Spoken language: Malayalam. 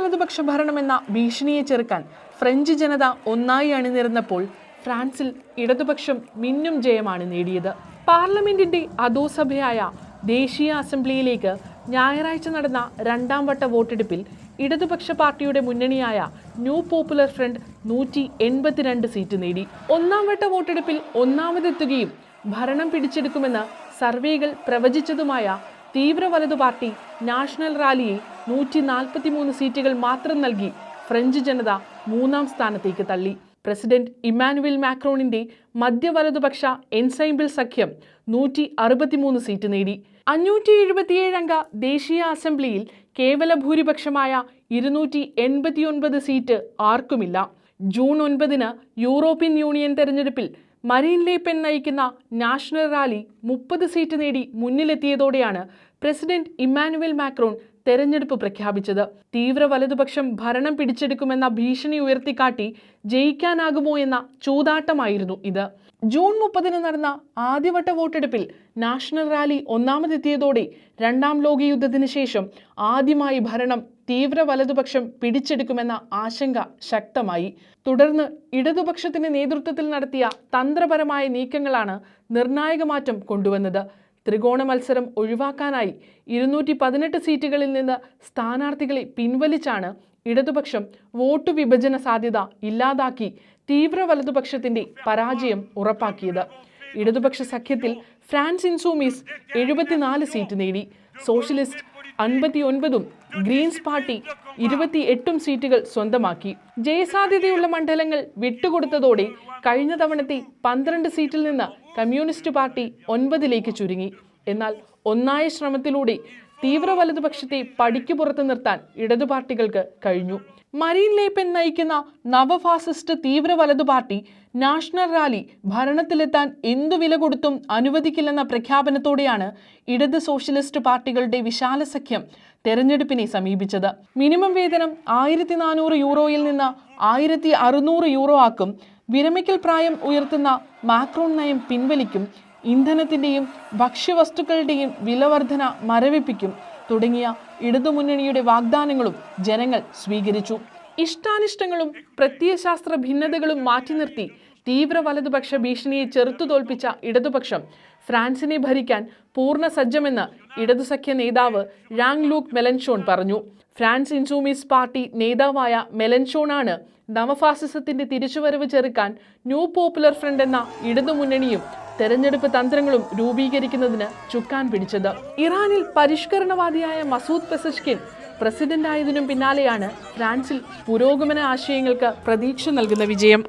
വലതുപക്ഷ ഭരണമെന്ന ഭീഷണിയെ ചെറുക്കാൻ ഫ്രഞ്ച് ജനത ഒന്നായി അണിനിരന്നപ്പോൾ ഫ്രാൻസിൽ ഇടതുപക്ഷം മിന്നും ജയമാണ് നേടിയത്. പാർലമെന്റിന്റെ അധോസഭയായ ദേശീയ അസംബ്ലിയിലേക്ക് ഞായറാഴ്ച നടന്ന രണ്ടാം വട്ട വോട്ടെടുപ്പിൽ ഇടതുപക്ഷ പാർട്ടിയുടെ മുന്നണിയായ ന്യൂ പോപ്പുലർ ഫ്രണ്ട് 182 സീറ്റ് നേടി. ഒന്നാം വട്ട വോട്ടെടുപ്പിൽ ഒന്നാമതെത്തുകയും ഭരണം പിടിച്ചെടുക്കുമെന്ന് സർവേകൾ പ്രവചിച്ചതുമായ തീവ്ര വലതു പാർട്ടി നാഷണൽ റാലിയെ 143 സീറ്റുകൾ മാത്രം നൽകി ഫ്രഞ്ച് ജനത മൂന്നാം സ്ഥാനത്തേക്ക് തള്ളി. പ്രസിഡന്റ് ഇമ്മാനുവൽ മാക്രോണിന്റെ മധ്യവലതുപക്ഷ എൻസൈമ്പിൾ സഖ്യം 163 സീറ്റ് നേടി. 577 അംഗ ദേശീയ അസംബ്ലിയിൽ കേവല ഭൂരിപക്ഷമായ 289 സീറ്റ് ആർക്കുമില്ല. ജൂൺ 9 യൂറോപ്യൻ യൂണിയൻ തെരഞ്ഞെടുപ്പിൽ മരീൻ ലെ പെൻ നയിക്കുന്ന നാഷണൽ റാലി 30 സീറ്റ് നേടി മുന്നിലെത്തിയതോടെയാണ് പ്രസിഡന്റ് ഇമ്മാനുവൽ മാക്രോൺ തെരഞ്ഞെടുപ്പ് പ്രഖ്യാപിച്ചത്. തീവ്ര വലതുപക്ഷം ഭരണം പിടിച്ചെടുക്കുമെന്ന ഭീഷണി ഉയർത്തിക്കാട്ടി ജയിക്കാനാകുമോ എന്ന ചൂതാട്ടമായിരുന്നു ഇത്. ജൂൺ 30 നടന്ന ആദ്യവട്ട വോട്ടെടുപ്പിൽ നാഷണൽ റാലി ഒന്നാമതെത്തിയതോടെ രണ്ടാം ലോകയുദ്ധത്തിന് ശേഷം ആദ്യമായി ഭരണം തീവ്ര വലതുപക്ഷം പിടിച്ചെടുക്കുമെന്ന ആശങ്ക ശക്തമായി. തുടർന്ന് ഇടതുപക്ഷത്തിന്റെ നേതൃത്വത്തിൽ നടത്തിയ തന്ത്രപരമായ നീക്കങ്ങളാണ് നിർണായക മാറ്റം കൊണ്ടുവന്നത്. ത്രികോണ മത്സരം ഒഴിവാക്കാനായി 218 സീറ്റുകളിൽ നിന്ന് സ്ഥാനാർത്ഥികളെ പിൻവലിച്ചാണ് ഇടതുപക്ഷം വോട്ട് വിഭജന സാധ്യത ഇല്ലാതാക്കി തീവ്ര വലതുപക്ഷത്തിന്റെ പരാജയം ഉറപ്പാക്കിയത്. ഇടതുപക്ഷ സഖ്യത്തിൽ ഫ്രാൻസ് ഇൻസൂമീസ് 74 സീറ്റ് നേടി. സോഷ്യലിസ്റ്റ് 59ഉം ഗ്രീൻസ് പാർട്ടി 28ഉം സീറ്റുകൾ സ്വന്തമാക്കി. ജയസാധ്യതയുള്ള മണ്ഡലങ്ങൾ വിട്ടുകൊടുത്തതോടെ കഴിഞ്ഞ തവണത്തെ 12 സീറ്റിൽ നിന്ന് കമ്മ്യൂണിസ്റ്റ് പാർട്ടി 9ലേക്ക് ചുരുങ്ങി. എന്നാൽ ഒന്നായ ശ്രമത്തിലൂടെ തീവ്ര വലതുപക്ഷത്തെ പടിക്ക് പുറത്ത് നിർത്താൻ ഇടതു പാർട്ടികൾക്ക് കഴിഞ്ഞു. മരീൻ ലെ പെൻ നയിക്കുന്ന നവഫാസിസ്റ്റ് തീവ്ര വലതു പാർട്ടി നാഷണൽ റാലി ഭരണത്തിലെത്താൻ എന്തു വില കൊടുത്തും അനുവദിക്കില്ലെന്ന പ്രഖ്യാപനത്തോടെയാണ് ഇടത് സോഷ്യലിസ്റ്റ് പാർട്ടികളുടെ വിശാല സഖ്യം തെരഞ്ഞെടുപ്പിനെ സമീപിച്ചത്. മിനിമം വേതനം 1400 യൂറോയിൽ നിന്ന് 1600 യൂറോ ആക്കും. വിരമിക്കൽ പ്രായം ഉയർത്തുന്ന മാക്രോൺ നയം പിൻവലിക്കും. ഇന്ധനത്തിന്റെയും ഭക്ഷ്യവസ്തുക്കളുടെയും വിലവർധന മരവിപ്പിക്കും തുടങ്ങിയ ഇടതുമുന്നണിയുടെ വാഗ്ദാനങ്ങളും ജനങ്ങൾ സ്വീകരിച്ചു. ഇഷ്ടാനിഷ്ടങ്ങളും പ്രത്യയശാസ്ത്ര ഭിന്നതകളും മാറ്റി നിർത്തി തീവ്ര വലതുപക്ഷ ഭീഷണിയെ ചെറുത്തു തോൽപ്പിച്ച ഇടതുപക്ഷം ഫ്രാൻസിനെ ഭരിക്കാൻ പൂർണ്ണ സജ്ജമെന്ന് ഇടതുസഖ്യ നേതാവ് ഴാങ് ലൂക്ക് മെലൻഷോൺ പറഞ്ഞു. ഫ്രാൻസ് ഇൻസൂമീസ് പാർട്ടി നേതാവായ മെലൻഷോണാണ് നവഫാസിസത്തിന്റെ തിരിച്ചുവരവ് ചെറുക്കാൻ ന്യൂ പോപ്പുലർ ഫ്രണ്ട് എന്ന ഇടതുമുന്നണിയും തെരഞ്ഞെടുപ്പ് തന്ത്രങ്ങളും രൂപീകരിക്കുന്നതിന് ചുക്കാൻ പിടിച്ചത്. ഇറാനിൽ പരിഷ്കരണവാദിയായ മസൂദ് പെസഷ്കിൻ പ്രസിഡന്റായതിനും പിന്നാലെയാണ് ഫ്രാൻസിൽ പുരോഗമന ആശയങ്ങൾക്ക് പ്രതീക്ഷ നൽകുന്ന വിജയം.